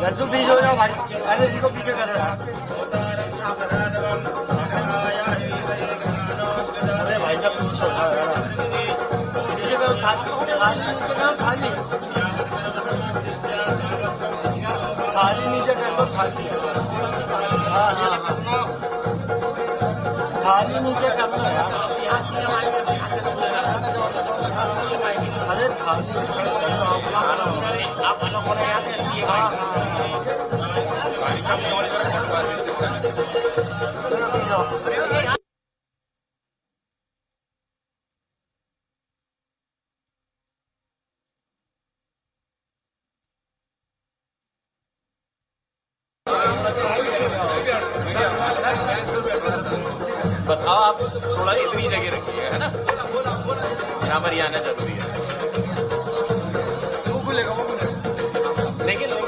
लड्डू बीच हो जाओ भाई, अरे जी को पीछे करो यार। अरे भाई जब पीछे हो जाओ यार, पीछे करो, थाली नीचे करो, थाली नीचे कर दो, थाली। हाँ हाँ हाँ, थाली नीचे कर दो यार। अरे थाली आप अलग होने आते हैं। हाँ हाँ, बस आप थोड़ा इतनी जगह रखिएगा, है ना, यहाँ पर ही आना जरूरी है। लेकिन हो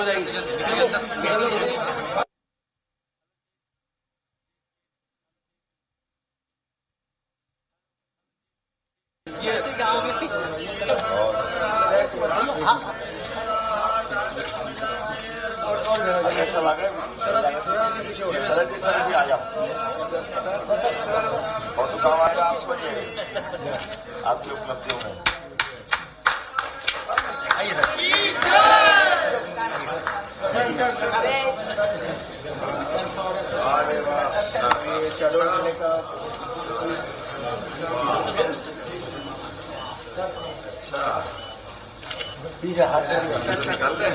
जाएगी। शरद जी सर भी आ जाओ और तो काम आएगा आप समझिए आपकी उपलब्धियों में। ठीक है, हाथ निकाल दें।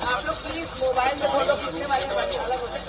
आप लोग प्लीज मोबाइल से फोटो खींचने वाले अलग होते हैं।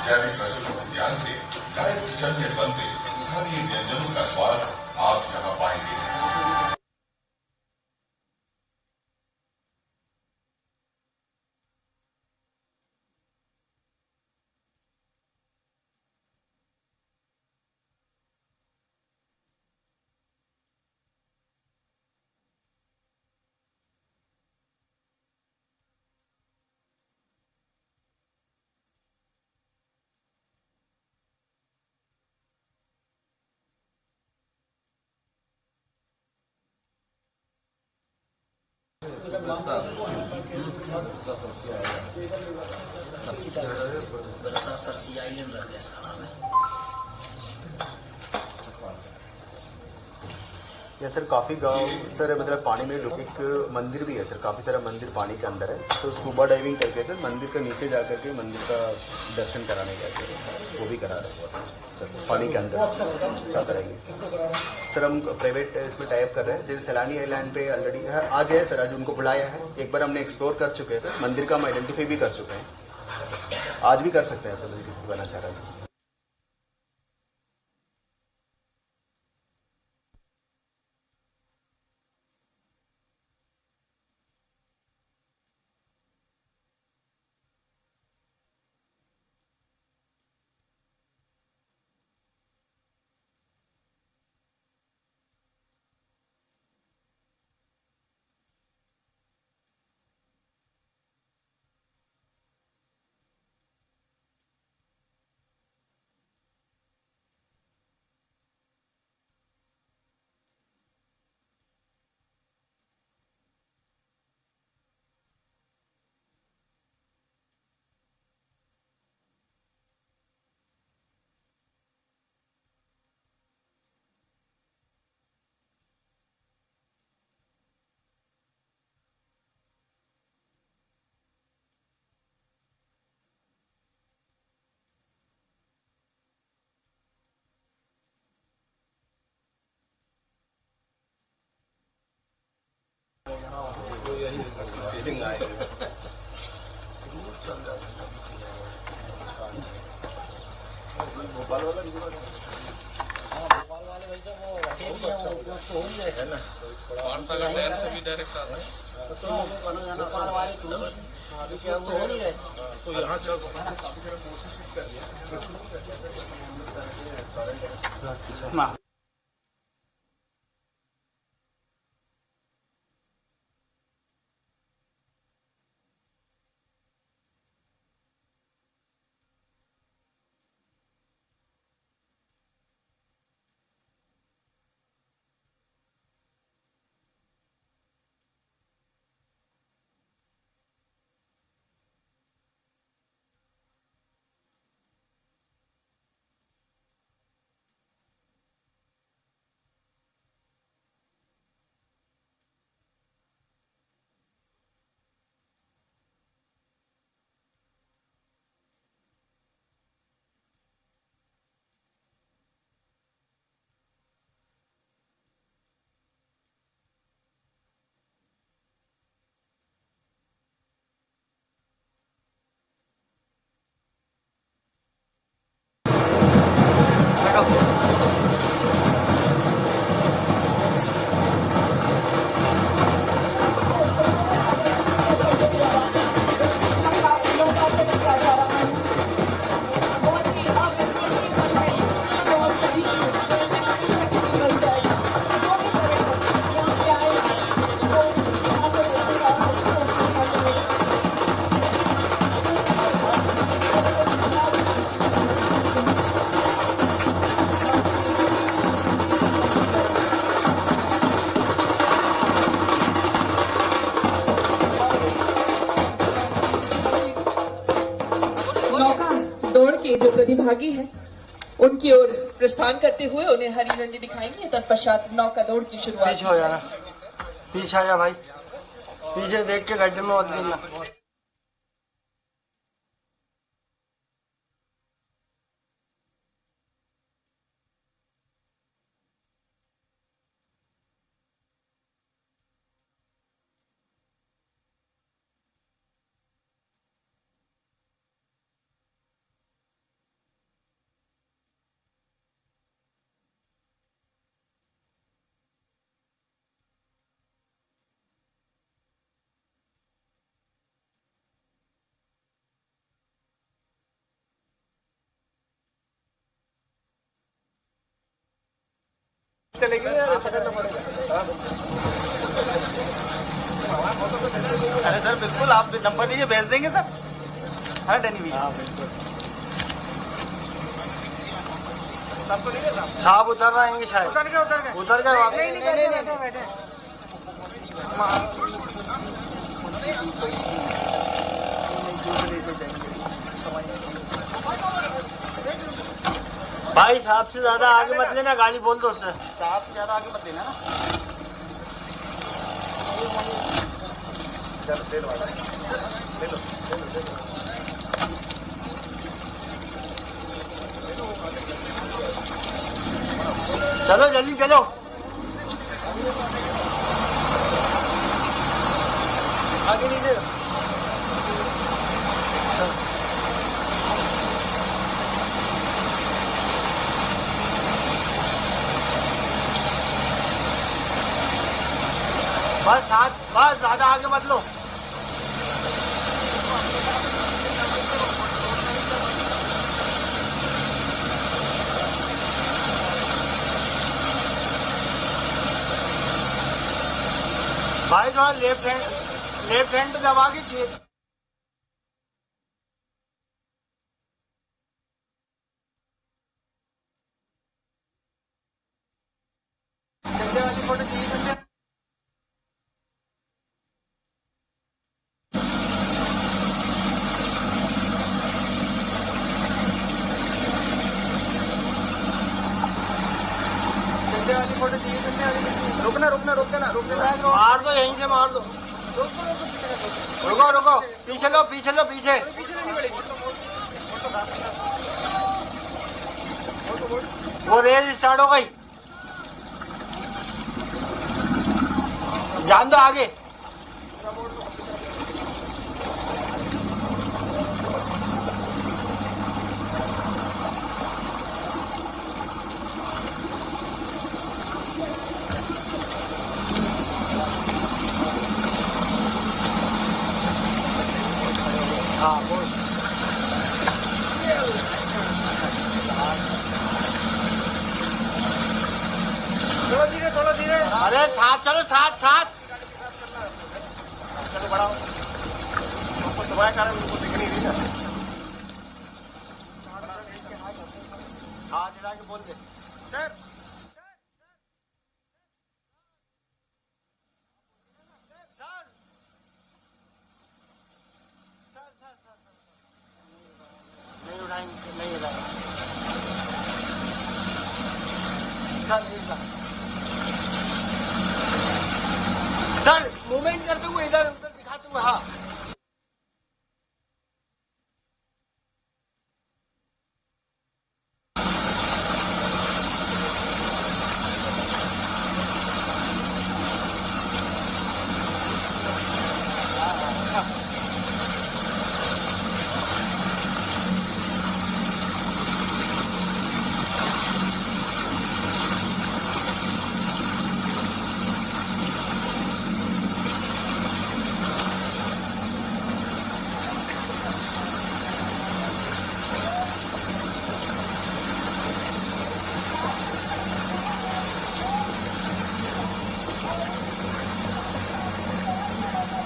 जैविक रसोई अभियान से लाइव किचन में बनते स्थानीय व्यंजनों का स्वाद आप यहाँ पाएंगे। बरसा सरसी आइलैंड रख दे इस खाना में। या सर काफ़ी गांव सर मतलब पानी में डूब एक मंदिर भी है सर, काफ़ी सारा मंदिर पानी के अंदर है, तो स्कूबा डाइविंग करके सर मंदिर के नीचे जा करके मंदिर का दर्शन कराने का सर वो भी करा रहे हैं सर पानी के अंदर अच्छा कराएंगे सर। हम प्राइवेट इसमें टाइप कर रहे हैं, जैसे सैलानी आइलैंड पे ऑलरेडी आज है सर, आज उनको बुलाया है, एक बार हमने एक्सप्लोर कर चुके हैं सर, मंदिर का हम आइडेंटिफाई भी कर चुके हैं, आज भी कर सकते हैं सर किसी को बनना चाह रहा है। नौका दौड़ के जो प्रतिभागी हैं उनकी ओर प्रस्थान करते हुए उन्हें हरी झंडी दिखाएंगे। तत्पश्चात नौका दौड़ की शुरुआत पीछे हो जाना, पीछे आ जा भाई, पीछे देख के गड्ढे में मत गिरना। चलेगी पकड़ना पड़ेगा। अरे सर बिल्कुल, आप नंबर दीजिए, भेज देंगे सर। हाँ डनी भैया, हाँ बिल्कुल। साहब उतर रहेंगे शायद, उतर गए वापस। भाई साहब से ज्यादा आगे मत लेना, गाड़ी बोल दो उससे। साहब से ज्यादा आगे मत लेना ना। चलो जल्दी चलो। आगे नीचे बस साथ, बस ज्यादा आगे मत लो। भाई थोड़ा लेफ्ट हैंड पे दबा के चेक। वाली फोटो चाहिए सर। वाली फोटो चाहिए, रुकना रुकना रुकना रुकना, मार दो, यहीं से मार दो। रुको रुको, पीछे लो पीछे लो, पीछे। वो रेल स्टार्ट हो गई, जान दो आगे। हाँ बोल। थोड़ा धीरे। अरे साथ चलो, साथ साथ। चलो बढ़ाओ, उसको दबाया कारण उनको दिख नहीं रही ना। हाथ हिला के बोल दे सर। नहीं उठाएंगे, नहीं उठाएंगे। सर मूवमेंट करते हुए इधर उधर दिखाते हुए। हाँ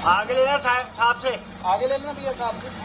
आगे लेना साहब से, आगे लेना भैया साहब से।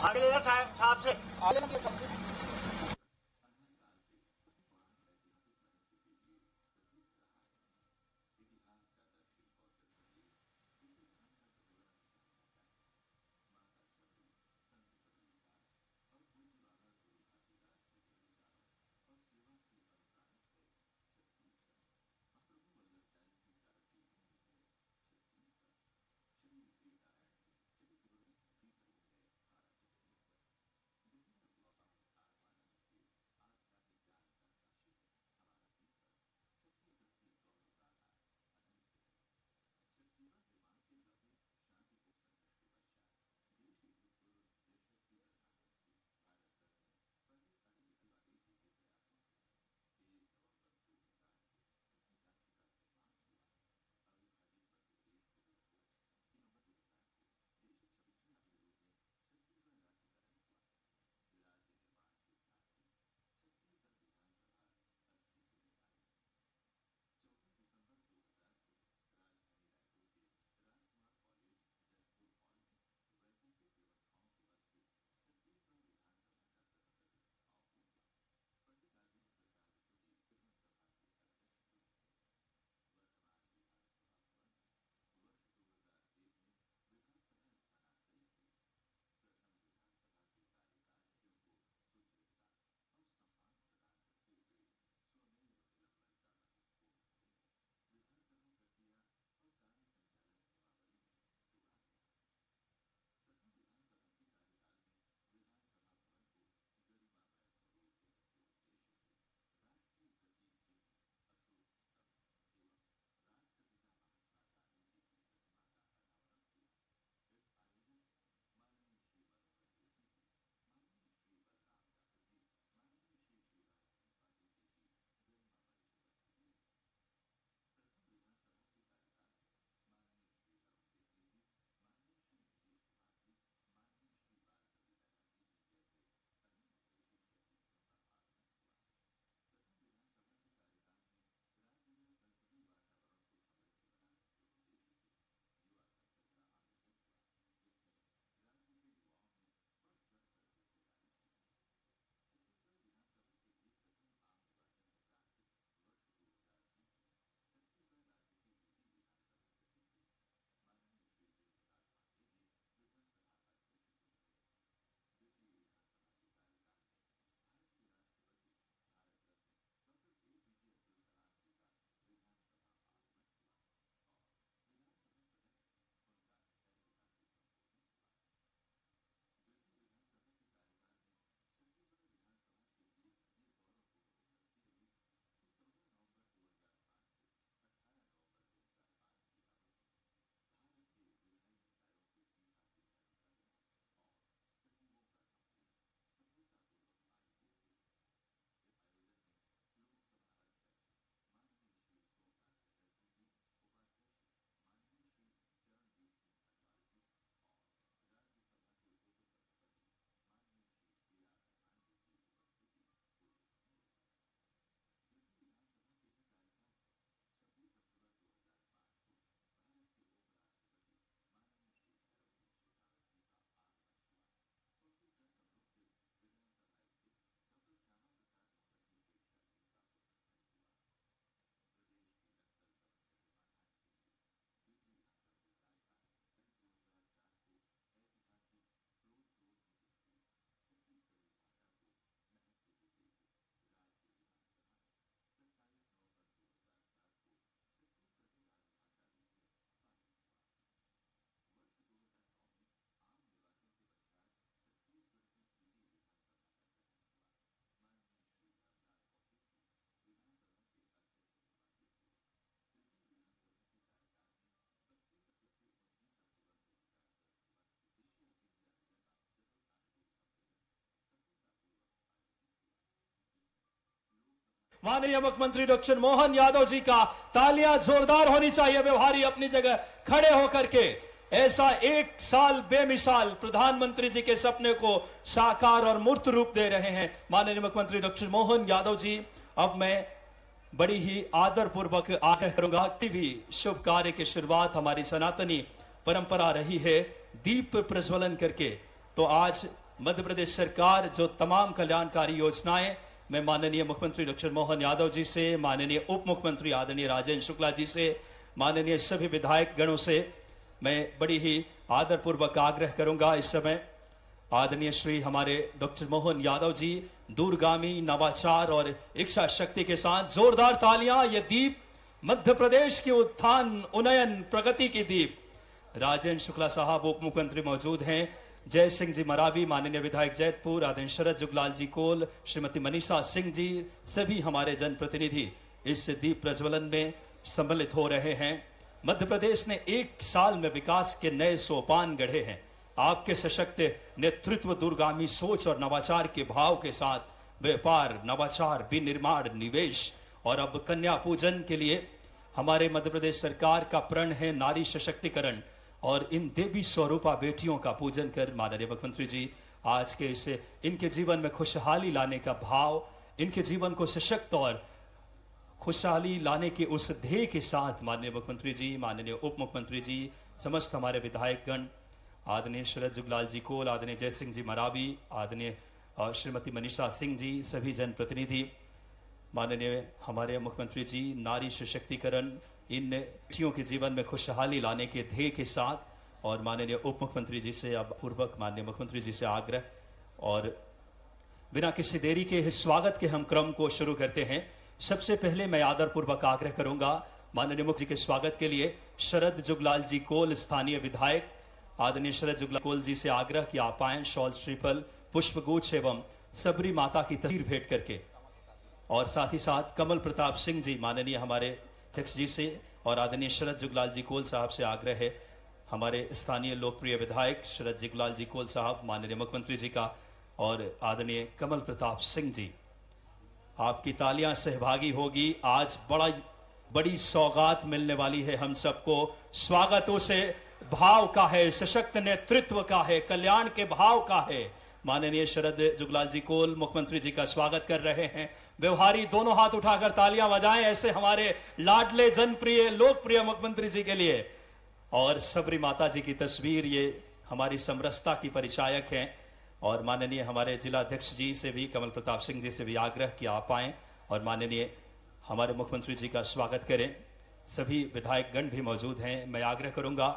आगे ले जा साहब से आगे ना माननीय मुख्यमंत्री डॉक्टर मोहन यादव जी का तालियां जोरदार होनी चाहिए। व्यवहारी अपनी जगह खड़े होकर के ऐसा एक साल बेमिसाल प्रधानमंत्री जी के सपने को साकार और मूर्त रूप दे रहे हैं माननीय मुख्यमंत्री डॉक्टर मोहन यादव जी। अब मैं बड़ी ही आदर पूर्वक आग्रह करूंगा कि भी शुभ कार्य की शुरुआत हमारी सनातनी परंपरा रही है दीप प्रज्वलन करके, तो आज मध्य प्रदेश सरकार जो तमाम कल्याणकारी योजनाएं मैं माननीय मुख्यमंत्री डॉक्टर मोहन यादव जी से, माननीय उप मुख्यमंत्री आदरणीय राजेंद्र शुक्ला जी से, माननीय सभी विधायक गणों से मैं बड़ी ही आदरपूर्वक आग्रह करूंगा इस समय आदरणीय श्री हमारे डॉक्टर मोहन यादव जी दूरगामी नवाचार और इच्छा शक्ति के साथ जोरदार तालियां। ये दीप मध्य प्रदेश के उत्थान उन्नयन प्रगति की दीप। राजेंद्र शुक्ला साहब उप मुख्यमंत्री मौजूद हैं, जय सिंह जी मरावी माननीय विधायक जैतपुर, आदरणीय शरद जुगलाल जी कोल, श्रीमती मनीषा सिंह जी, सभी हमारे जनप्रतिनिधि इस दीप प्रज्वलन में सम्मिलित हो रहे हैं। मध्य प्रदेश ने 1 साल में विकास के नए सोपान गढ़े हैं। आपके सशक्त नेतृत्व, दूरगामी सोच और नवाचार के भाव के साथ व्यापार, नवाचार, विनिर्माण, निवेश और अब कन्या पूजन के लिए हमारे मध्य प्रदेश सरकार का प्रण है नारी सशक्तिकरण और इन देवी स्वरूपा बेटियों का पूजन कर माननीय मुख्यमंत्री जी आज के इनके जीवन में खुशहाली लाने का भाव, इनके जीवन को सशक्त और खुशहाली लाने के उस ध्येय के साथ माननीय मुख्यमंत्री जी, माननीय उप मुख्यमंत्री जी, समस्त हमारे विधायक गण, आदरणीय शरद जुगलाल जी कोल, आदरणीय जय सिंह जी मरावी, आदरणीय श्रीमती मनीषा सिंह जी, सभी जनप्रतिनिधि, माननीय हमारे मुख्यमंत्री जी, नारी सशक्तिकरण इन बेटियों के जीवन में खुशहाली लाने के ध्येय के साथ और माननीय उप मुख्यमंत्री जी से अब पूर्वक माननीय मुख्यमंत्री जी से आग्रह और बिना किसी देरी के इस स्वागत के हम क्रम को शुरू करते हैं। सबसे पहले मैं आदरपूर्वक आग्रह करूंगा माननीय मुख्य के स्वागत के लिए शरद जुगलाल जी कोल, स्थानीय विधायक, आदरणीय शरद जुगलाल कोल जी से आग्रह कि आप आएं, शॉल, श्रीफल, पुष्पगुच्छ एवं सबरी माता की तस्वीर भेंट करके, और साथ ही साथ कमल प्रताप सिंह जी माननीय हमारे अध्यक्ष जी से और आदरणीय शरद जुगलाल जी कोल साहब से आग्रह है हमारे स्थानीय लोकप्रिय विधायक शरद जुगलाल जी कोल साहब, माननीय मुख्यमंत्री जी का और आदरणीय कमल प्रताप सिंह जी, आपकी तालियां सहभागी होगी। आज बड़ी सौगात मिलने वाली है हम सबको। स्वागतों से भाव का है, सशक्त नेतृत्व का है, कल्याण के भाव का है। माननीय शरद जुगलाल जी कोल मुख्यमंत्री जी का स्वागत कर रहे हैं। व्यवहारी दोनों हाथ उठाकर तालियां बजाएं ऐसे हमारे लाडले, जनप्रिय, लोकप्रिय मुख्यमंत्री जी के लिए। और सबरी माता जी की तस्वीर ये हमारी समरसता की परिचायक हैं और माननीय हमारे जिला अध्यक्ष जी से भी, कमल प्रताप सिंह जी से भी आग्रह कि आप आएं और माननीय हमारे मुख्यमंत्री जी का स्वागत करें। सभी विधायक गण भी मौजूद हैं। मैं आग्रह करूंगा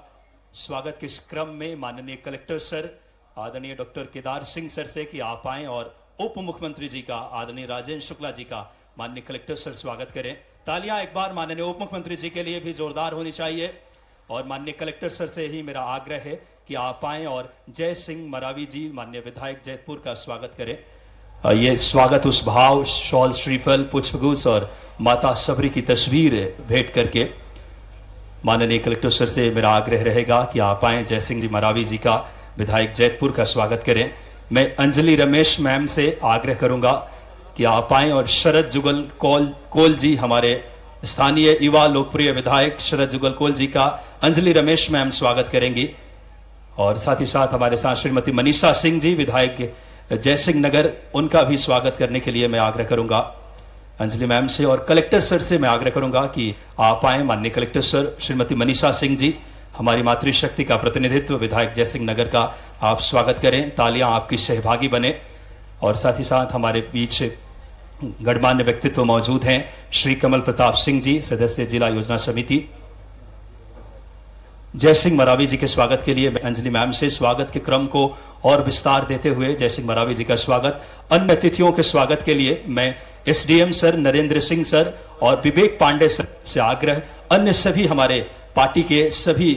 स्वागत के इस क्रम में माननीय कलेक्टर सर आदरणीय डॉक्टर केदार सिंह सर से कि आप आएं और उप मुख्यमंत्री जी का आदरणीय राजेंद्र शुक्ला जी का माननीय कलेक्टर सर स्वागत करें। तालियां एक बार माननीय उप मुख्यमंत्री जी के लिए भी जोरदार होनी चाहिए और माननीय कलेक्टर सर से ही मेरा आग्रह है कि आप आएं और जय सिंह मरावी जी माननीय विधायक जैतपुर का स्वागत करें। ये स्वागत उस भाव, शॉल, श्रीफल, पुष्पगुच्छ और माता सबरी की तस्वीर भेंट करके माननीय कलेक्टर सर से मेरा आग्रह रहेगा कि आप आएं, जय सिंह जी मरावी जी का विधायक जैतपुर का स्वागत करें। मैं अंजलि रमेश मैम से आग्रह करूंगा कि आप आएं और शरद जुगल कोल जी हमारे स्थानीय युवा लोकप्रिय विधायक शरद जुगल कोल जी का अंजलि रमेश मैम स्वागत करेंगी और साथ ही साथ हमारे साथ श्रीमती मनीषा सिंह जी विधायक जय सिंह नगर, उनका भी स्वागत करने के लिए मैं आग्रह करूंगा अंजलि मैम से। और कलेक्टर सर से मैं आग्रह करूंगा कि आप आए माननीय कलेक्टर सर श्रीमती मनीषा सिंह जी, हमारी मातृशक्ति का प्रतिनिधित्व विधायक जय सिंह नगर का आप स्वागत करें। तालियां आपकी सहभागी बने। और साथ ही साथ हमारे बीच गणमान्य व्यक्तित्व मौजूद हैं श्री कमल प्रताप सिंह जी, सदस्य जिला योजना समिति। जय सिंह मरावी जी के स्वागत के लिए मैं अंजलि मैम से स्वागत के क्रम को और विस्तार देते हुए जय सिंह मरावी जी का स्वागत। अन्य अतिथियों के स्वागत के लिए मैं SDM sir Narendra Singh sir और विवेक पांडे सर से आग्रह, अन्य सभी हमारे पार्टी के सभी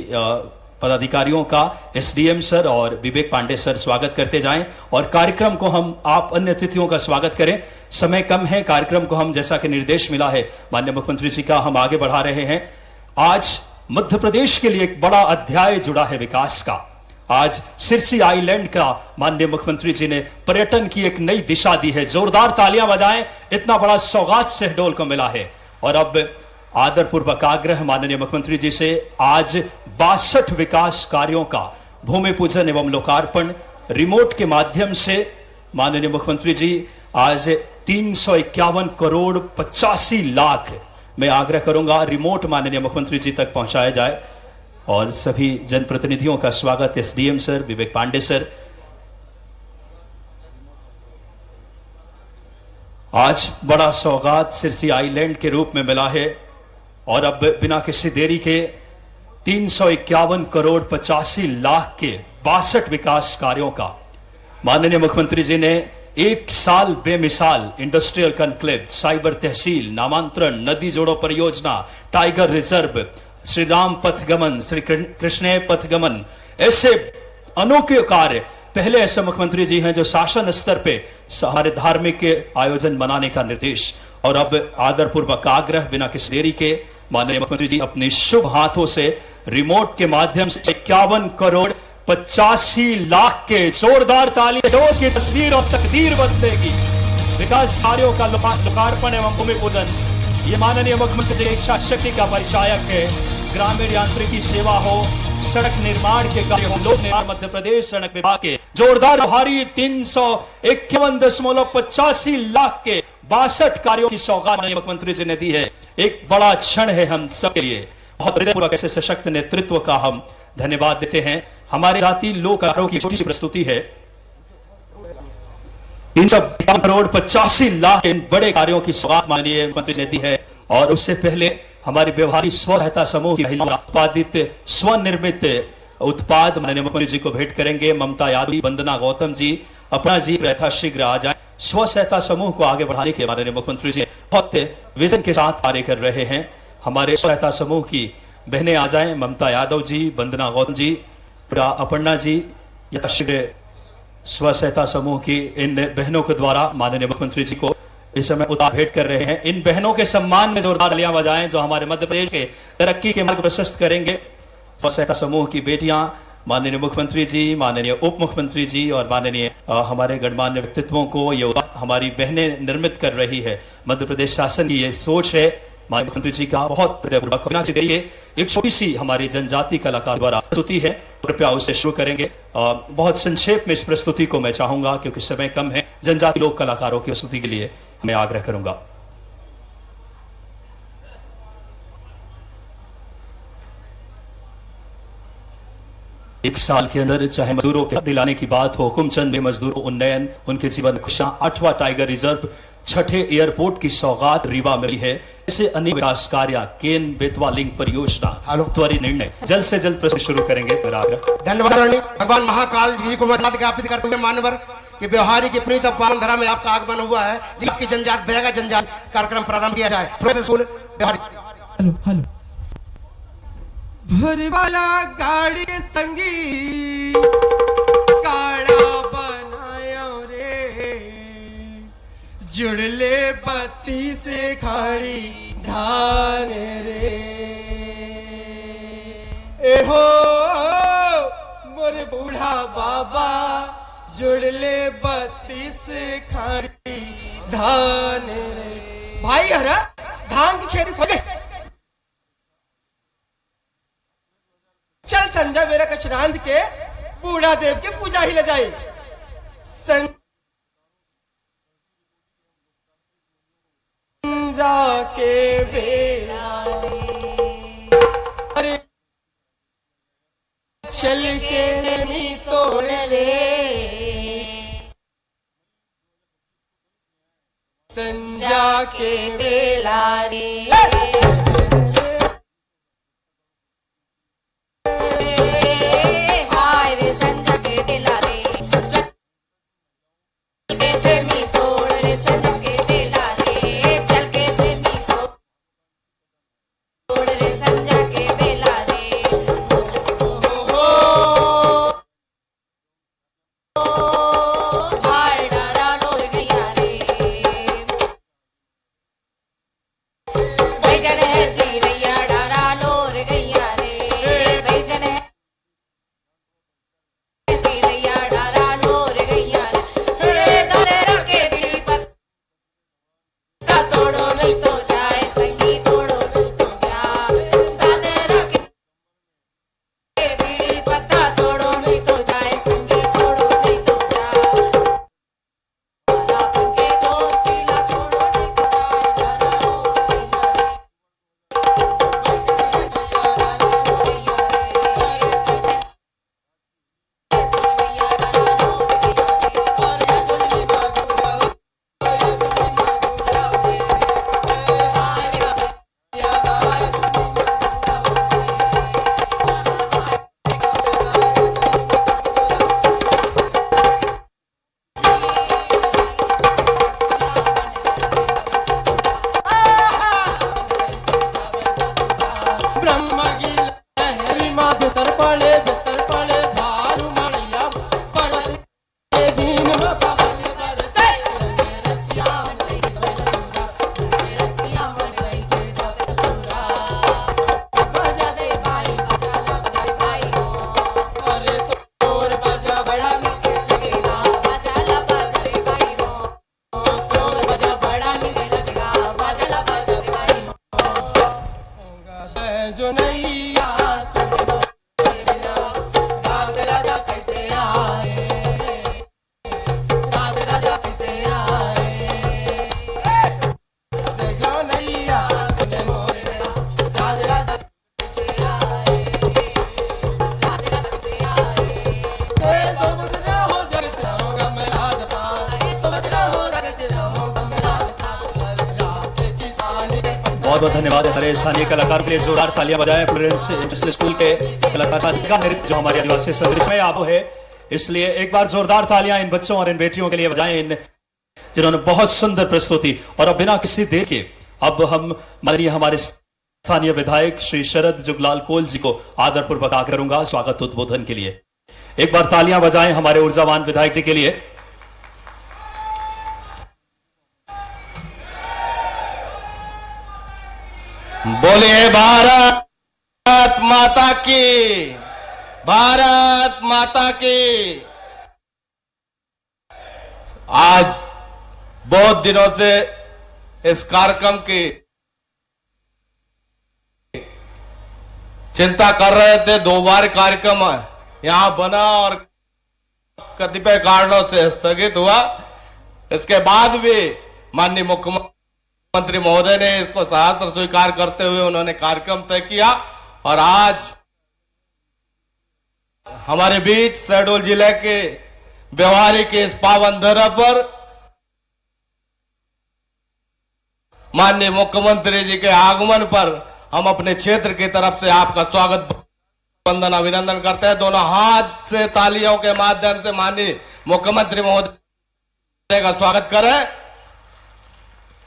पदाधिकारियों का एसडीएम सर और विवेक पांडे सर स्वागत करते जाएं और कार्यक्रम को आप अन्य अतिथियों का स्वागत करें। समय कम है, कार्यक्रम को हम जैसा कि निर्देश मिला है माननीय मुख्यमंत्री जी का, हम आगे बढ़ा रहे हैं। आज मध्य प्रदेश के लिए एक बड़ा अध्याय जुड़ा है विकास का। आज सिरसी आइलैंड का माननीय मुख्यमंत्री जी ने पर्यटन की एक नई दिशा दी है। जोरदार तालियां बजाएं, इतना बड़ा सौगात शहडोल को मिला है। और अब आदरपूर्वक आग्रह माननीय मुख्यमंत्री जी से, आज 62 विकास कार्यों का भूमि पूजन एवं लोकार्पण रिमोट के माध्यम से माननीय मुख्यमंत्री जी आज 351 करोड़ 85 लाख मैं आग्रह करूंगा रिमोट माननीय मुख्यमंत्री जी तक पहुंचाया जाए। और सभी जनप्रतिनिधियों का स्वागत एसडीएम सर, विवेक पांडे सर, आज बड़ा सौगात सिरसी आइलैंड के रूप में मिला है और अब बिना किसी देरी के 351 करोड़ 85 लाख के 62 विकास कार्यों का माननीय मुख्यमंत्री जी ने एक साल बेमिसाल इंडस्ट्रियल कॉन्क्लेव, साइबर तहसील, नामांतरण, नदी जोड़ो परियोजना, टाइगर रिजर्व, श्री राम पथगमन, श्री कृष्ण पथगमन, ऐसे अनोखे कार्य पहले ऐसे मुख्यमंत्री जी हैं जो शासन स्तर पे हमारे धार्मिक के आयोजन बनाने का निर्देश। और अब आदरपूर्वक आग्रह बिना किसी देरी के माननीय मुख्यमंत्री जी अपने शुभ हाथों से रिमोट के माध्यम से 51 करोड़ 85 लाख के जोरदार ताली की तस्वीर और तकदीर बदलेगी विकास कार्यों का लोकार्पण एवं भूमि पूजन। ये माननीय मुख्यमंत्री जी इच्छा शक्ति का परिचायक है। ग्रामीण यांत्रिकी सेवा हो, सड़क निर्माण के कार्य हो, लोक निर्माण मध्य प्रदेश सड़क विभाग के जोरदार भारी 351.85 लाख के 62 कार्यों की सौगात माननीय मुख्यमंत्री जी ने दी है। एक बड़ा क्षण है हम सब के लिए। बहुत हृदयपूर्वक ऐसे सशक्त नेतृत्व का हम धन्यवाद देते हैं। हमारे जाति लोक कलाकारों की छोटी सी प्रस्तुति है। 351 करोड़ 85 लाख इन बड़े कार्यों की सौगात माननीय मुख्यमंत्री ने दी है। और उससे पहले हमारी व्यवहारिक स्व सहायता समूह की महिलाओं उत्पादित स्वनिर्मित उत्पाद माननीय मुख्यमंत्री जी को भेंट करेंगे। ममता यादव, वंदना गौतम जी, अपना जी यथाशीघ्र आ जाए। स्व सहायता समूह को आगे बढ़ाने के माननीय मुख्यमंत्री जी बहुत विजन के साथ कार्य कर रहे हैं। हमारे स्व सहायता समूह की बहनें आ जाएं। ममता यादव जी, वंदना गौतम जी, अपर्णा जी यथाशीघ्र स्व सहायता समूह की इन बहनों के द्वारा माननीय मुख्यमंत्री जी को इस समय उतार भेंट कर रहे हैं। इन बहनों के सम्मान में जोरदार तालियां बजाएं जो हमारे मध्य प्रदेश के तरक्की के मार्ग प्रशस्त करेंगे। स्व सहायता समूह की बेटियां माननीय मुख्यमंत्री जी, माननीय उप मुख्यमंत्री जी और माननीय हमारे गणमान्य व्यक्तित्वों को ये हमारी बहनें निर्मित कर रही है। मध्य प्रदेश शासन की ये सोच है माननीय मुख्यमंत्री जी का। बहुत एक छोटी सी हमारी जनजाति कलाकार द्वारा प्रस्तुति है, कृपया उससे शुरू करेंगे। बहुत संक्षेप में इस प्रस्तुति को मैं चाहूंगा क्योंकि समय कम है। जनजाति लोक कलाकारों की प्रस्तुति के लिए मैं आग्रह करूंगा। एक साल के अंदर चाहे मजदूरों के दिलाने की बात हो, हुकुमचंद मजदूरों उन्नयन, उनके जीवन खुशियां, 8वां टाइगर रिजर्व, 6ठे एयरपोर्ट की सौगात रीवा मिली है। ऐसे अनेक विकास कार्य, केन बेतवा लिंक परियोजना, त्वरित निर्णय जल्द से जल्द प्रस्तुत शुरू करेंगे। धन्यवाद। भगवान महाकाल जी को ज्ञापित करते हुए मान्यवर कि व्यवहारी की पुनीत पावन धरा में आपका आगमन हुआ है। आपकी जनजात भयगा जनजात कार्यक्रम प्रारंभ किया जाए। हेलो हेलो भर वाला गाड़ी संगी काला बनायो रे, जुड़ले बत्ती से खाड़ी धान रे। ए हो मोरे बूढ़ा बाबा, जुड़ले बत्ती से खाड़ी धान रे। भाई हरा धान की खेती हो गई। चल संजय मेरा कचरांद के बूढ़ा देव के पूजा ही ले जाए। संजा के बेला अरे चल के मी तोड़ रे, संजा के बेला रे। बहुत बहुत धन्यवाद हमारे स्थानीय कलाकार के लिए जोरदार तालियां बजाएं। फ्लोरेंस इंटरनेशनल स्कूल के कलाकार साथी का नृत्य जो हमारे आदिवासी सदृश में आप है, इसलिए एक बार जोरदार तालियां इन बच्चों और इन बेटियों के लिए बजाएं इन जिन्होंने बहुत सुंदर प्रस्तुति। और अब बिना किसी देर के अब हम माननीय हमारे स्थानीय विधायक श्री शरद जुगलाल कोल जी को आदरपूर्वक आग्रह करूंगा स्वागत उद्बोधन के लिए। एक बार तालियां बजाएं हमारे ऊर्जावान विधायक जी के लिए। बोलिए भारत माता की, भारत माता की। आज बहुत दिनों से इस कार्यक्रम की चिंता कर रहे थे। 2 बार कार्यक्रम यहां बना और कतिपय कारणों से स्थगित हुआ। इसके बाद भी माननीय मुख्यमंत्री महोदय ने इसको सहर्ष स्वीकार करते हुए उन्होंने कार्यक्रम तय किया और आज हमारे बीच शहडोल जिले के व्यवहारी के इस पावन धरा पर माननीय मुख्यमंत्री जी के आगमन पर हम अपने क्षेत्र की तरफ से आपका स्वागत वंदन अभिनंदन करते हैं। दोनों हाथ से तालियों के माध्यम से माननीय मुख्यमंत्री महोदय का स्वागत करें।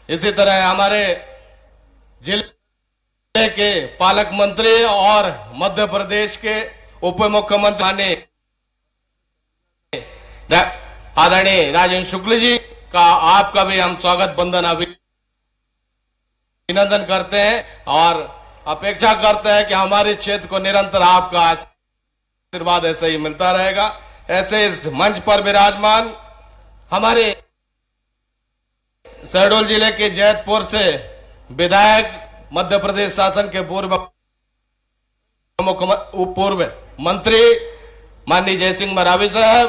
इसी तरह हमारे जिले के पालक मंत्री और मध्य प्रदेश के उप मुख्यमंत्री आदरणीय राजेंद्र शुक्ल जी का आपका भी हम स्वागत वंदन अभिनंदन करते हैं और अपेक्षा करते हैं कि हमारे क्षेत्र को निरंतर आपका आशीर्वाद ऐसे ही मिलता रहेगा। ऐसे इस मंच पर विराजमान हमारे शहडोल जिले के जैतपुर से विधायक, मध्य प्रदेश शासन के पूर्व मंत्री माननीय जयसिंह मरावी साहब,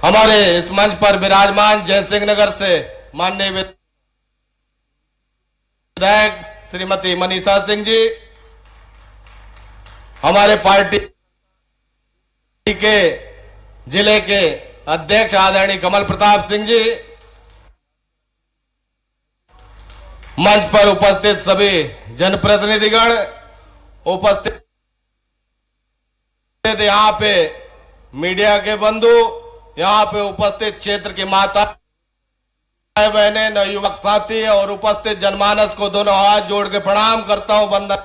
हमारे इस मंच पर विराजमान जयसिंह नगर से माननीय विधायक श्रीमती मनीषा सिंह जी, हमारे पार्टी के जिले के अध्यक्ष आदरणीय कमल प्रताप सिंह जी, मंच पर उपस्थित सभी जनप्रतिनिधिगण, उपस्थित यहाँ पे मीडिया के बंधु, यहाँ पे उपस्थित क्षेत्र की माता बहने, नवयुवक साथी और उपस्थित जनमानस को दोनों हाथ जोड़ के प्रणाम करता हूं, वंदन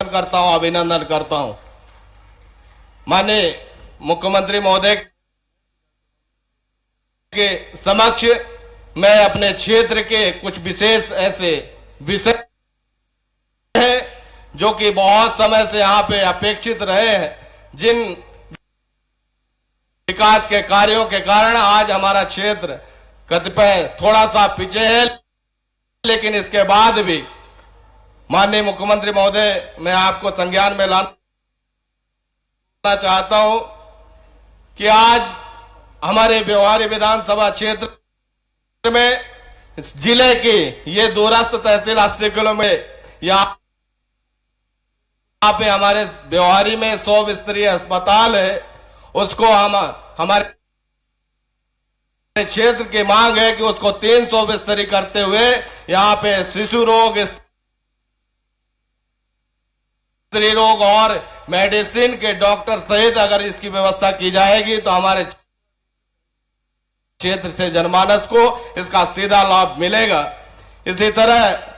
करता हूं, अभिनंदन करता हूं। माननीय मुख्यमंत्री महोदय के समक्ष मैं अपने क्षेत्र के कुछ विशेष ऐसे विषय हैं जो कि बहुत समय से यहाँ पे अपेक्षित रहे हैं, जिन विकास के कार्यों के कारण आज हमारा क्षेत्र कतिपय थोड़ा सा पीछे है, लेकिन इसके बाद भी माननीय मुख्यमंत्री महोदय मैं आपको संज्ञान में लाना चाहता हूं कि आज हमारे व्यवहारी विधानसभा क्षेत्र में जिले की ये दूरस्थ तहसील 80 किलोमीटर यहाँ पे हमारे व्यवहारी में 100 बिस्तरीय अस्पताल है। उसको हम हमारे क्षेत्र की मांग है कि उसको 300 बिस्तरी करते हुए यहाँ पे शिशु रोग, स्त्री रोग और मेडिसिन के डॉक्टर सहित अगर इसकी व्यवस्था की जाएगी तो हमारे क्षेत्र से जनमानस को इसका सीधा लाभ मिलेगा। इसी तरह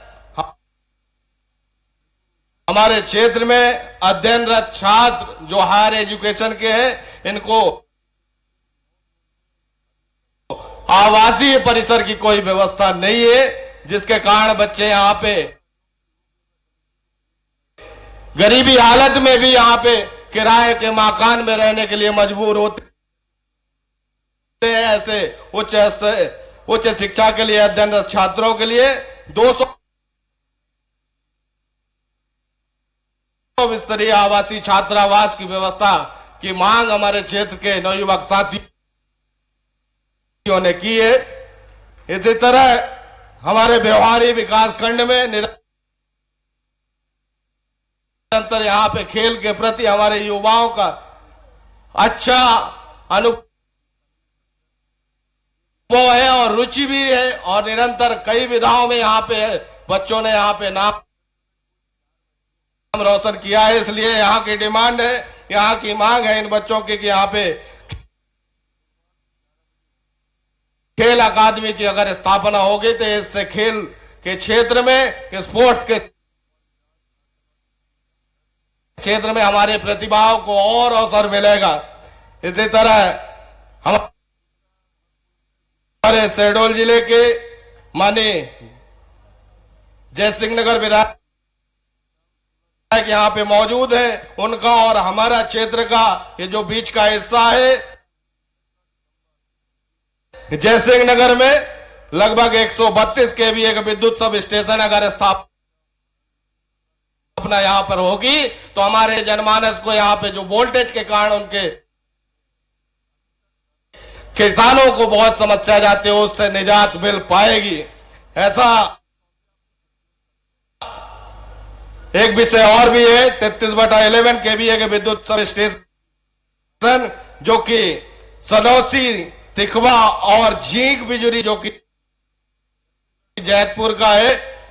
हमारे क्षेत्र में अध्ययनरत छात्र जो हायर एजुकेशन के हैं, इनको आवासीय परिसर की कोई व्यवस्था नहीं है, जिसके कारण बच्चे यहाँ पे गरीबी हालत में भी यहाँ पे किराए के मकान में रहने के लिए मजबूर होते हैं। ऐसे उच्च शिक्षा के लिए अध्ययनरत छात्रों के लिए 200 स्तरीय आवासीय छात्रावास की व्यवस्था की मांग हमारे क्षेत्र के नवयुवक साथियों ने की है। इसी तरह हमारे व्यवहारी विकास खंड में निरंतर यहाँ पे खेल के प्रति हमारे युवाओं का अच्छा वो है और रुचि भी है और निरंतर कई विधाओं में यहाँ पे बच्चों ने यहाँ पे नाम रोशन किया है। इसलिए यहाँ की डिमांड है, यहाँ की मांग है इन बच्चों की कि यहाँ पे खेल अकादमी की अगर स्थापना होगी तो इससे खेल के क्षेत्र में, स्पोर्ट्स के क्षेत्र में हमारे प्रतिभाओं को और अवसर मिलेगा। इसी तरह हमारे शहडोल जिले के माननीय जयसिंह नगर विधायक यहाँ पे मौजूद है, उनका और हमारा क्षेत्र का ये जो बीच का हिस्सा है, जयसिंह नगर में लगभग 132 केवी एक विद्युत सब स्टेशन अगर स्थापना यहाँ पर होगी तो हमारे जनमानस को यहाँ पे जो वोल्टेज के कारण उनके किसानों को बहुत समस्या जाती है, उससे निजात मिल पाएगी। ऐसा एक विषय और भी है 33/11 केवीए के विद्युत सब स्टेशन जो कि सनौसी, तिखवा और झींक बिजुरी जो कि जैतपुर का है।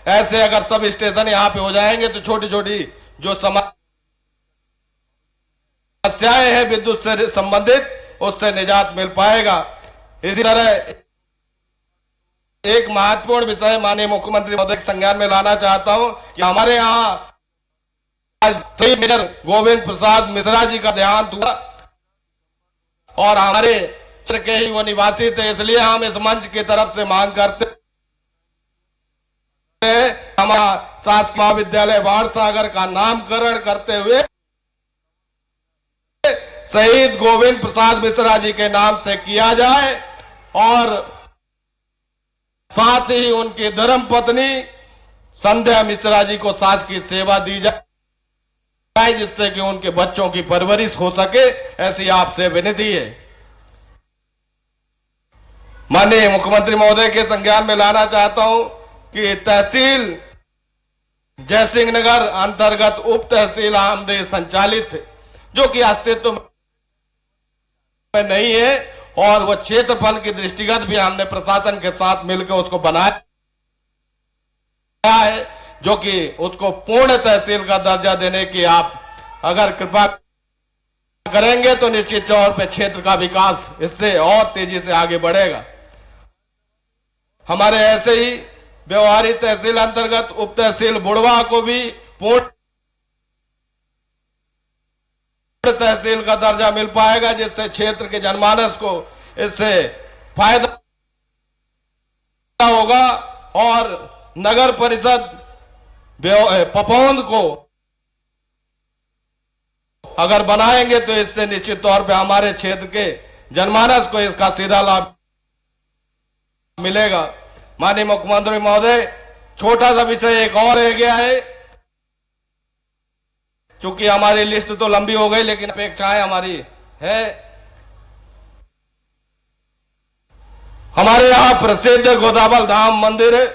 ऐसे अगर सब स्टेशन यहाँ पे हो जाएंगे तो छोटी छोटी जो समस्याएं हैं विद्युत से संबंधित उससे निजात मिल पाएगा। इसी तरह एक महत्वपूर्ण विषय माननीय मुख्यमंत्री महोदय के संज्ञान में लाना चाहता हूं कि हमारे यहाँ आज मेजर गोविंद प्रसाद मिश्रा जी का देहांत हुआ और हमारे क्षेत्र के ही वो निवासी थे, इसलिए हम इस मंच की तरफ से मांग करते हैं हमारा शासकीय महाविद्यालय बाणसागर का नामकरण करते हुए शहीद गोविंद प्रसाद मिश्रा जी के नाम से किया जाए और साथ ही उनकी धर्म पत्नी संध्या मिश्रा जी को शासकीय सेवा दी जाए जिससे कि उनके बच्चों की परवरिश हो सके, ऐसी आपसे विनती है। माननीय मुख्यमंत्री महोदय के संज्ञान में लाना चाहता हूं कि तहसील जयसिंह नगर अंतर्गत उप तहसील आमदे संचालित जो कि अस्तित्व में नहीं है और वो क्षेत्रफल की दृष्टिगत भी हमने प्रशासन के साथ मिलकर उसको बनाया है जो कि उसको पूर्ण तहसील का दर्जा देने की आप अगर कृपा करेंगे तो निश्चित तौर पे क्षेत्र का विकास इससे और तेजी से आगे बढ़ेगा। हमारे ऐसे ही व्यवहारी तहसील अंतर्गत उप तहसील बुढ़वा को भी पूर्ण तहसील का दर्जा मिल पाएगा जिससे क्षेत्र के जनमानस को इससे फायदा होगा और नगर परिषद पपौंद को अगर बनाएंगे तो इससे निश्चित तौर पे हमारे क्षेत्र के जनमानस को इसका सीधा लाभ मिलेगा। माननीय मुख्यमंत्री महोदय, छोटा सा विषय एक और रह गया है, चूंकि हमारी लिस्ट तो लंबी हो गई लेकिन अपेक्षाएं हमारी है। हमारे यहां प्रसिद्ध गोदावल धाम मंदिर है,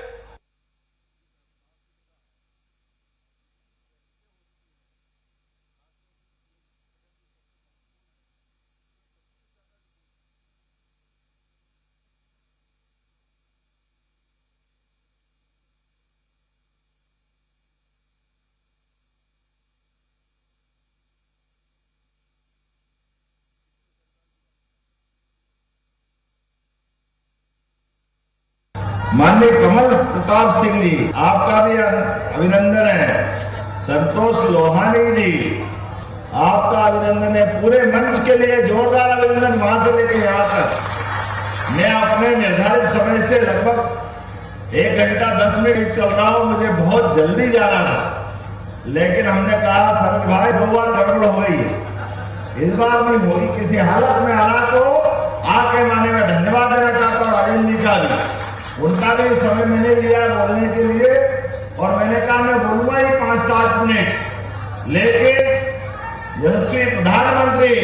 माननीय कमल प्रताप सिंह जी, आपका भी अभिनंदन है। संतोष लोहानी जी, आपका अभिनंदन है। पूरे मंच के लिए जोरदार अभिनंदन वहां से लेकर यहाँ तक। मैं अपने निर्धारित समय से लगभग 1 घंटा 10 मिनट चल रहा हूं, मुझे बहुत जल्दी जाना था लेकिन हमने कहा फरक भाई 2 बार गड़बड़ हो गई, इस बार नहीं होगी। किसी हालत में आना तो आके माने में धन्यवाद देना चाहता हूँ राजेंद्र जी का भी, उनका भी समय मैंने लिया बोलने के लिए और मैंने कहा मैं बोलूंगा ही 5-7 मिनट, लेकिन यशस्वी प्रधानमंत्री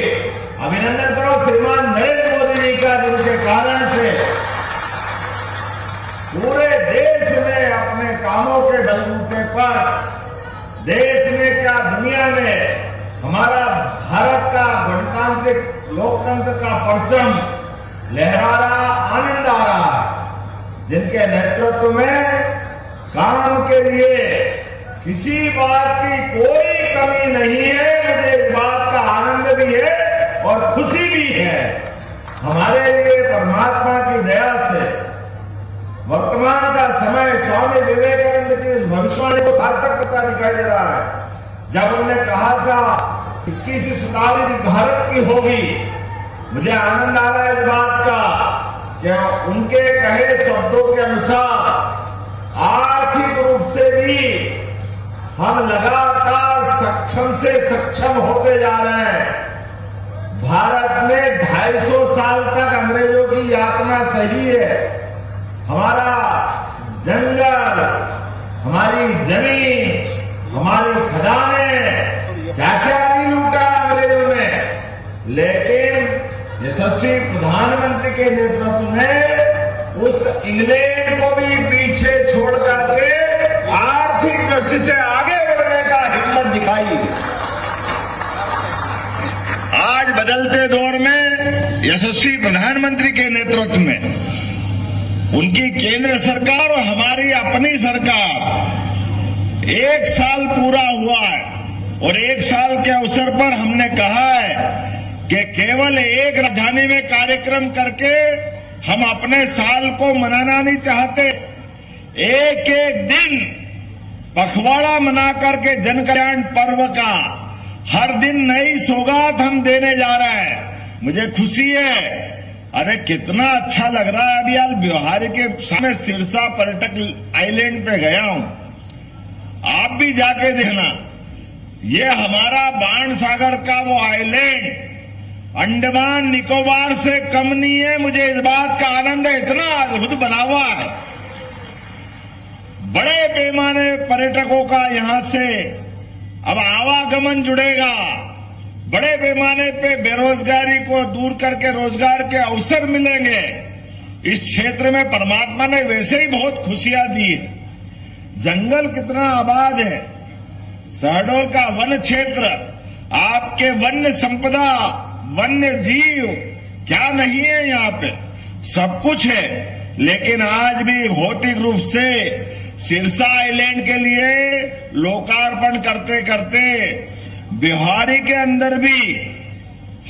अभिनंदन करो श्रीमान नरेंद्र मोदी जी का, जिनके कारण से पूरे देश में अपने कामों के बलबूते पर देश में क्या दुनिया में हमारा भारत का गणतांत्रिक लोकतंत्र का परचम लहरा रहा, आनंद आ रहा है, जिनके नेतृत्व में काम के लिए किसी बात की कोई कमी नहीं है। मुझे इस बात का आनंद भी है और खुशी भी है। हमारे लिए परमात्मा की दया से वर्तमान का समय स्वामी विवेकानंद की इस भविष्यवाणी को सार्थक करता दिखाई दे रहा है। जब उन्होंने कहा था 21वीं शताब्दी भारत की होगी, मुझे आनंद आ रहा है इस बात का कि उनके कहे शब्दों के अनुसार आर्थिक रूप से भी हम लगातार सक्षम से सक्षम होते जा रहे हैं। भारत में 250 साल तक अंग्रेजों की यातना सही है। हमारा जंगल, हमारी जमीन, हमारी खदानें, क्या क्या नहीं लूटा अंग्रेजों ने, लेकिन यशस्वी प्रधानमंत्री के नेतृत्व में उस इंग्लैंड को भी पीछे छोड़ करके आर्थिक दृष्टि से आगे बढ़ने का हिम्मत दिखाई। आज बदलते दौर में यशस्वी प्रधानमंत्री के नेतृत्व में उनकी केंद्र सरकार और हमारी अपनी सरकार 1 साल पूरा हुआ है और 1 साल के अवसर पर हमने कहा है कि केवल एक राजधानी में कार्यक्रम करके हम अपने साल को मनाना नहीं चाहते। एक एक दिन पखवाड़ा मना करके जन कल्याण पर्व का हर दिन नई सौगात हम देने जा रहे हैं। मुझे खुशी है। अरे कितना अच्छा लग रहा है। अभी आज बिहार के सामने सिरसा पर्यटक आइलैंड पे गया हूं, आप भी जाके देखना। ये हमारा बाण सागर का वो आइलैंड अंडमान निकोबार से कम नहीं है। मुझे इस बात का आनंद है, इतना अद्भुत बना हुआ है। बड़े पैमाने पर्यटकों का यहां से अब आवागमन जुड़ेगा। बड़े पैमाने पे बेरोजगारी को दूर करके रोजगार के अवसर मिलेंगे। इस क्षेत्र में परमात्मा ने वैसे ही बहुत खुशियां दी है। जंगल कितना आबाद है। शहडोल का वन क्षेत्र, आपके वन्य संपदा, वन्य जीव क्या नहीं है, यहाँ पे सब कुछ है। लेकिन आज भी भौतिक रूप से सिरसा आइलैंड के लिए लोकार्पण करते करते बिहारी के अंदर भी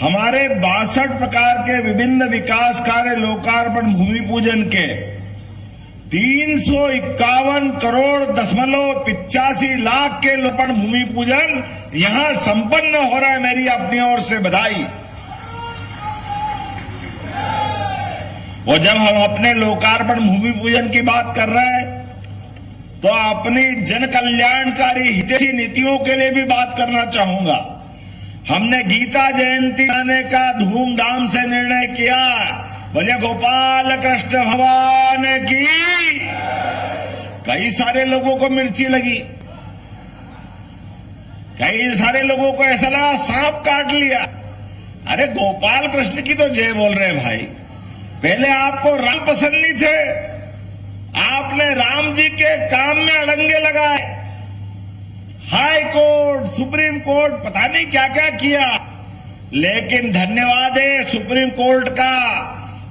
हमारे 62 प्रकार के विभिन्न विकास कार्य लोकार्पण भूमि पूजन के 351 करोड़ 85 लाख के लोकार्पण भूमि पूजन यहां संपन्न हो रहा है। मेरी अपनी ओर से बधाई। और जब हम अपने लोकार्पण भूमि पूजन की बात कर रहे हैं तो अपनी जन कल्याणकारी हितैषी नीतियों के लिए भी बात करना चाहूंगा। हमने गीता जयंती मनाने का धूमधाम से निर्णय किया। बोले गोपाल कृष्ण भगवान की। कई सारे लोगों को मिर्ची लगी, कई सारे लोगों को ऐसा लगा सांप काट लिया। अरे गोपाल कृष्ण की तो जय बोल रहे भाई। पहले आपको राम पसंद नहीं थे, आपने राम जी के काम में अड़ंगे लगाए। हाई कोर्ट, सुप्रीम कोर्ट, पता नहीं क्या क्या किया, लेकिन धन्यवाद है सुप्रीम कोर्ट का।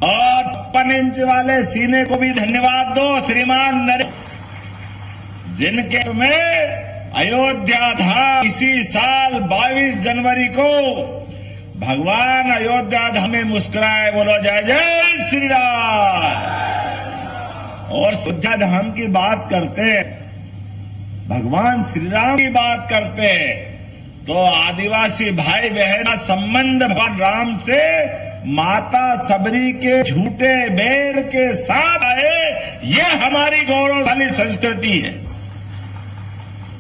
और 56 इंच वाले सीने को भी धन्यवाद दो श्रीमान नरेंद्र, जिनके में अयोध्या धाम इसी साल 22 जनवरी को भगवान अयोध्या धाम में मुस्कुराए। बोलो जय जय श्री राम। और अयोध्या धाम की बात करते हैं, भगवान श्री राम की बात करते हैं, तो आदिवासी भाई बहन का संबंध भगवान राम से माता सबरी के झूठे बैल के साथ आए। ये हमारी गौरवशाली संस्कृति है।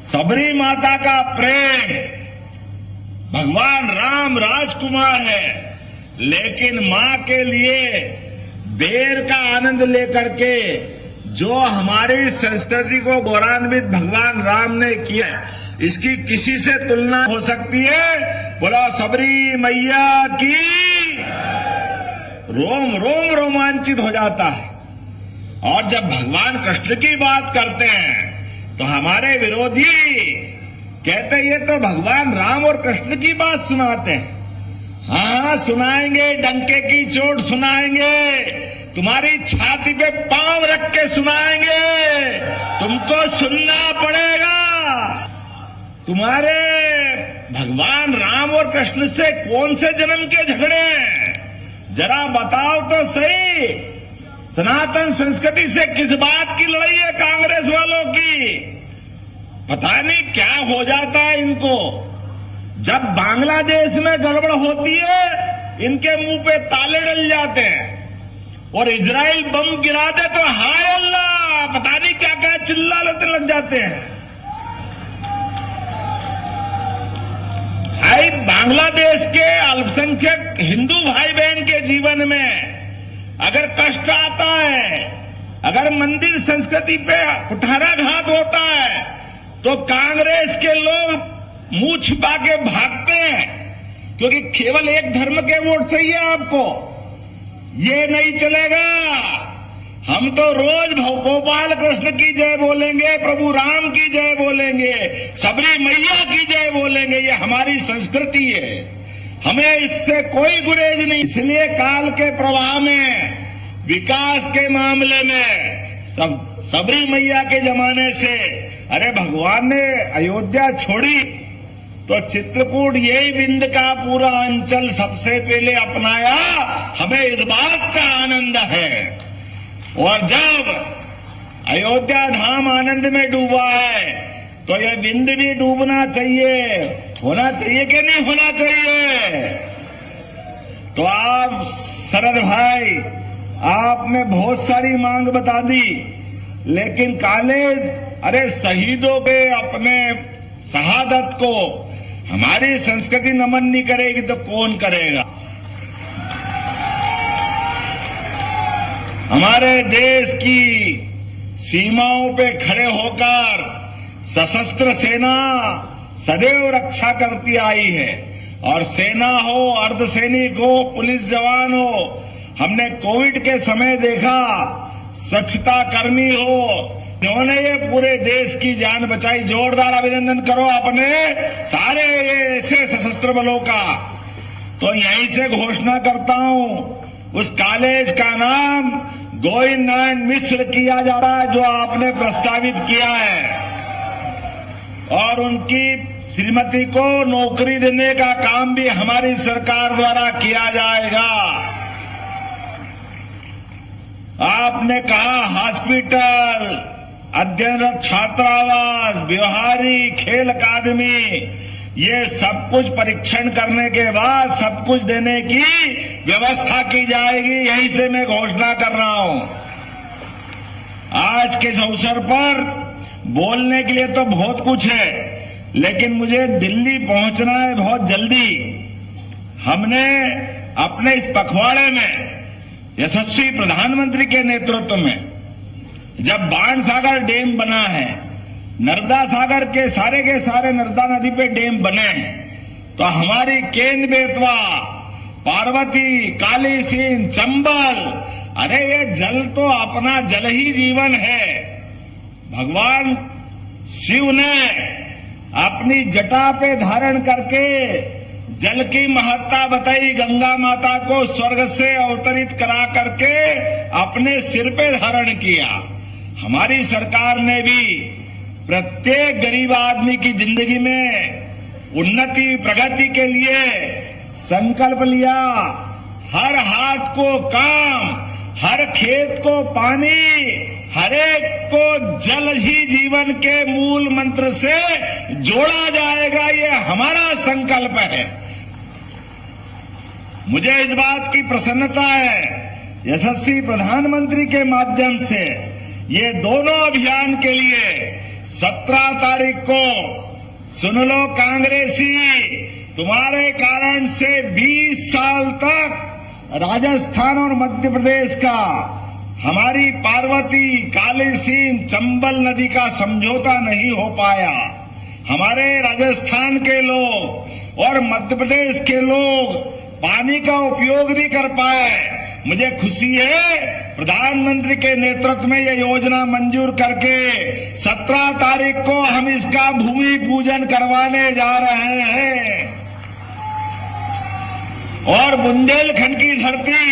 सबरी माता का प्रेम, भगवान राम राजकुमार है, लेकिन मां के लिए बेर का आनंद लेकर के जो हमारी संस्कृति को गौरवान्वित भगवान राम ने किया, इसकी किसी से तुलना हो सकती है। बोला सबरी मैया की। रोम रोम रोमांचित हो जाता है। और जब भगवान कृष्ण की बात करते हैं तो हमारे विरोधी कहते ये तो भगवान राम और कृष्ण की बात सुनाते हैं। हाँ सुनाएंगे, डंके की चोट सुनाएंगे, तुम्हारी छाती पे पांव रख के सुनाएंगे, तुमको सुनना पड़ेगा। तुम्हारे भगवान राम और कृष्ण से कौन से जन्म के झगड़े हैं? जरा बताओ तो सही। सनातन संस्कृति से किस बात की लड़ाई है कांग्रेस वालों की? पता नहीं क्या हो जाता है इनको। जब बांग्लादेश में गड़बड़ होती है इनके मुंह पे ताले डल जाते हैं, और इजराइल बम गिरा दे तो हाय अल्लाह, पता नहीं क्या क्या चिल्लाने लग जाते हैं। भाई बांग्लादेश के अल्पसंख्यक हिंदू भाई बहन के जीवन में अगर कष्ट आता है, अगर मंदिर संस्कृति पे कुठाराघात होता है, तो कांग्रेस के लोग मुंह छिपा के भागते हैं, क्योंकि केवल एक धर्म के वोट चाहिए आपको। ये नहीं चलेगा। हम तो रोज गोपाल कृष्ण की जय बोलेंगे, प्रभु राम की जय बोलेंगे, सबरी मैया की जय बोलेंगे। ये हमारी संस्कृति है, हमें इससे कोई गुरेज नहीं। इसलिए काल के प्रवाह में, विकास के मामले में सबरी मैया के जमाने से, अरे भगवान ने अयोध्या छोड़ी तो चित्रकूट यही विंध्य का पूरा अंचल सबसे पहले अपनाया। हमें इस बात का आनंद है। और जब अयोध्या धाम आनंद में डूबा है तो यह विंध्य भी डूबना चाहिए। होना चाहिए कि नहीं होना चाहिए? तो आप शरद भाई, आपने बहुत सारी मांग बता दी, लेकिन कॉलेज, अरे शहीदों के अपने शहादत को हमारी संस्कृति नमन नहीं करेगी तो कौन करेगा? हमारे देश की सीमाओं पे खड़े होकर सशस्त्र सेना सदैव रक्षा करती आई है। और सेना हो, अर्धसैनिक हो, पुलिस जवान हो, हमने कोविड के समय देखा, स्वच्छता कर्मी हो, जिन्होंने ये पूरे देश की जान बचाई। जोरदार अभिनंदन करो अपने सारे ये ऐसे सशस्त्र बलों का। तो यहीं से घोषणा करता हूं, उस कॉलेज का नाम गोविंद नारायण मिश्र किया जा रहा है, जो आपने प्रस्तावित किया है, और उनकी श्रीमती को नौकरी देने का काम भी हमारी सरकार द्वारा किया जाएगा। आपने कहा हॉस्पिटल, अध्ययनरत छात्रावास, व्यवहारिक खेल अकादमी, ये सब कुछ परीक्षण करने के बाद सब कुछ देने की व्यवस्था की जाएगी। यहीं से मैं घोषणा कर रहा हूं। आज के इस अवसर पर बोलने के लिए तो बहुत कुछ है, लेकिन मुझे दिल्ली पहुंचना है बहुत जल्दी। हमने अपने इस पखवाड़े में यशस्वी प्रधानमंत्री के नेतृत्व में जब बाणसागर डैम बना है, नर्मदा सागर के सारे नर्मदा नदी पे डैम बने, तो हमारी केंद्र बेतवा, पार्वती, काली सिंध, चंबल, अरे ये जल तो अपना जल ही जीवन है। भगवान शिव ने अपनी जटा पे धारण करके जल की महत्ता बताई, गंगा माता को स्वर्ग से अवतरित करा करके अपने सिर पे धारण किया। हमारी सरकार ने भी प्रत्येक गरीब आदमी की जिंदगी में उन्नति प्रगति के लिए संकल्प लिया। हर हाथ को काम, हर खेत को पानी, हर एक को जल ही जीवन के मूल मंत्र से जोड़ा जाएगा, ये हमारा संकल्प है। मुझे इस बात की प्रसन्नता है, यशस्वी प्रधानमंत्री के माध्यम से ये दोनों अभियान के लिए 17 तारीख को, सुन लो कांग्रेसी, तुम्हारे कारण से 20 साल तक राजस्थान और मध्य प्रदेश का, हमारी पार्वती, काली सिंध, चंबल नदी का समझौता नहीं हो पाया। हमारे राजस्थान के लोग और मध्य प्रदेश के लोग पानी का उपयोग नहीं कर पाए। मुझे खुशी है, प्रधानमंत्री के नेतृत्व में यह योजना मंजूर करके 17 तारीख को हम इसका भूमि पूजन करवाने जा रहे हैं। और बुंदेलखंड की धरती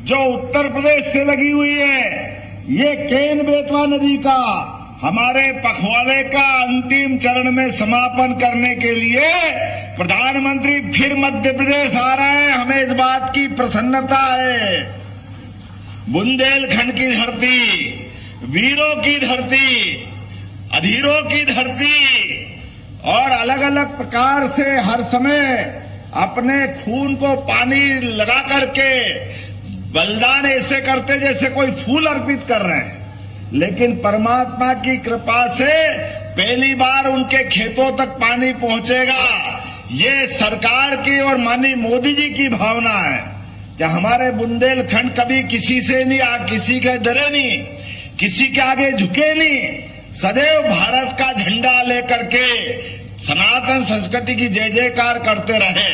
जो उत्तर प्रदेश से लगी हुई है, ये केन बेतवा नदी का हमारे पखवाड़े का अंतिम चरण में समापन करने के लिए प्रधानमंत्री फिर मध्य प्रदेश आ रहे हैं। हमें इस बात की प्रसन्नता है। बुंदेलखंड की धरती, वीरों की धरती, अधीरों की धरती, और अलग अलग प्रकार से हर समय अपने खून को पानी लगा करके बलिदान ऐसे करते जैसे कोई फूल अर्पित कर रहे हैं, लेकिन परमात्मा की कृपा से पहली बार उनके खेतों तक पानी पहुंचेगा। ये सरकार की और माननीय मोदी जी की भावना है कि हमारे बुंदेलखंड कभी किसी से नहीं, किसी के डरे नहीं, किसी के आगे झुके नहीं, सदैव भारत का झंडा लेकर के सनातन संस्कृति की जय जयकार करते रहे।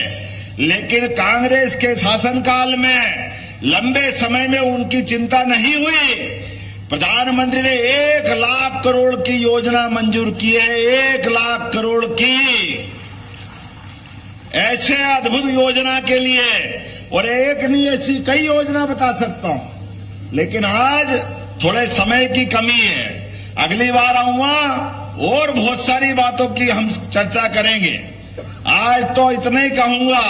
लेकिन कांग्रेस के शासनकाल में लंबे समय में उनकी चिंता नहीं हुई। प्रधानमंत्री ने 1 लाख करोड़ की योजना मंजूर की है, 1 लाख करोड़ की, ऐसे अद्भुत योजना के लिए। और एक नहीं, ऐसी कई योजना बता सकता हूं, लेकिन आज थोड़े समय की कमी है। अगली बार आऊंगा और बहुत सारी बातों की हम चर्चा करेंगे। आज तो इतना ही कहूंगा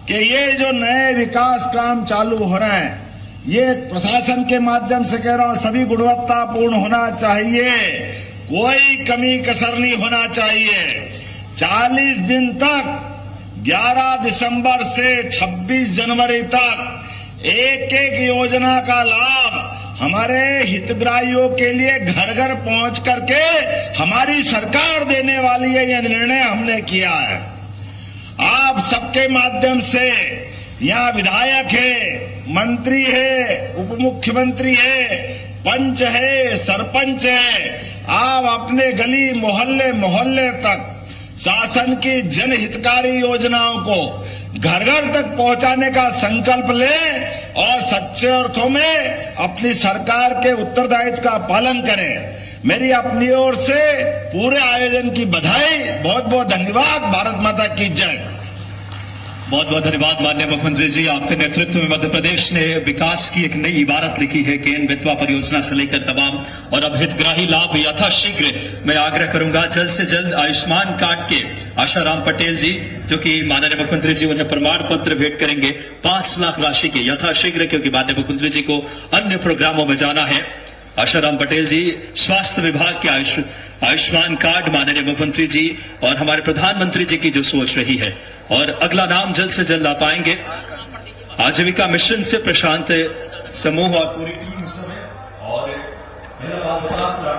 कि ये जो नए विकास काम चालू हो रहे हैं, ये प्रशासन के माध्यम से कह रहा हूं, सभी गुणवत्तापूर्ण होना चाहिए, कोई कमी कसर नहीं होना चाहिए। 40 दिन तक 11 दिसंबर से 26 जनवरी तक एक एक योजना का लाभ हमारे हितग्राहियों के लिए घर घर पहुंच करके हमारी सरकार देने वाली है। यह निर्णय हमने किया है। आप सबके माध्यम से यहाँ विधायक है, मंत्री है, उप मुख्यमंत्री है, पंच है, सरपंच है, आप अपने गली मोहल्ले मोहल्ले तक शासन की जनहितकारी योजनाओं को घर घर तक पहुंचाने का संकल्प लें और सच्चे अर्थों में अपनी सरकार के उत्तरदायित्व का पालन करें। मेरी अपनी ओर से पूरे आयोजन की बधाई, बहुत बहुत धन्यवाद। भारत माता की जय। बहुत बहुत धन्यवाद माननीय मुख्यमंत्री जी, आपके नेतृत्व में मध्य प्रदेश ने विकास की एक नई इबारत लिखी है, केन बेतवा परियोजना से लेकर तमाम, और अब हितग्राही लाभ यथाशीघ्र मैं आग्रह करूंगा जल्द से जल्द आयुष्मान कार्ड के आशाराम पटेल जी, जो कि माननीय मुख्यमंत्री जी उन्हें प्रमाण पत्र भेंट करेंगे 5 लाख राशि के यथाशीघ्र, क्योंकि माननीय मुख्यमंत्री जी को अन्य प्रोग्रामों में जाना है। आशाराम पटेल जी स्वास्थ्य विभाग के आयुष्मान कार्ड माननीय मुख्यमंत्री जी और हमारे प्रधानमंत्री जी की जो सोच रही है, और अगला नाम जल्द से जल्द आ पाएंगे। आजीविका मिशन से प्रशांत समूह और पूरी टीम समेत, और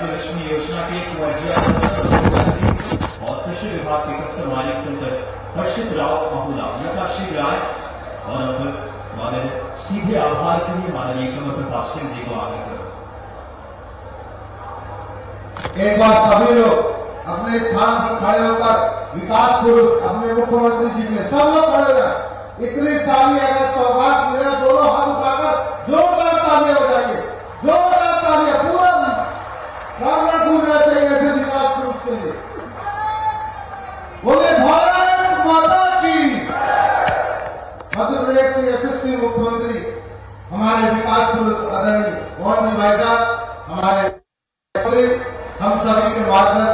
लक्ष्मी योजना के और कृषि विभाग के कस्टम आयुक्त हर्षित राव महुला यथाशीघ्र आए, और अब माननीय सीधे आभार के लिए माननीय कमल प्रताप सिंह जी को आगे करें। एक बार सभी लोग अपने स्थान पर खड़े होकर विकास पुरुष अपने मुख्यमंत्री जी के सब लोग खड़े हो जाए। इतनी सारी अगर सौगात मिले, दोनों हाथ उठाकर जोरदार तालियां हो जाइए, जोरदार तालियां। पूरा प्रांगण गूंजना चाहिए ऐसे विकास पुरुष के लिए। बोले भारत माता की। मध्य प्रदेश के यशस्वी मुख्यमंत्री हमारे विकास पुरुष आदरणीय मोहन जी भाई साहब, हमारे हम सभी के मार्गदर्शन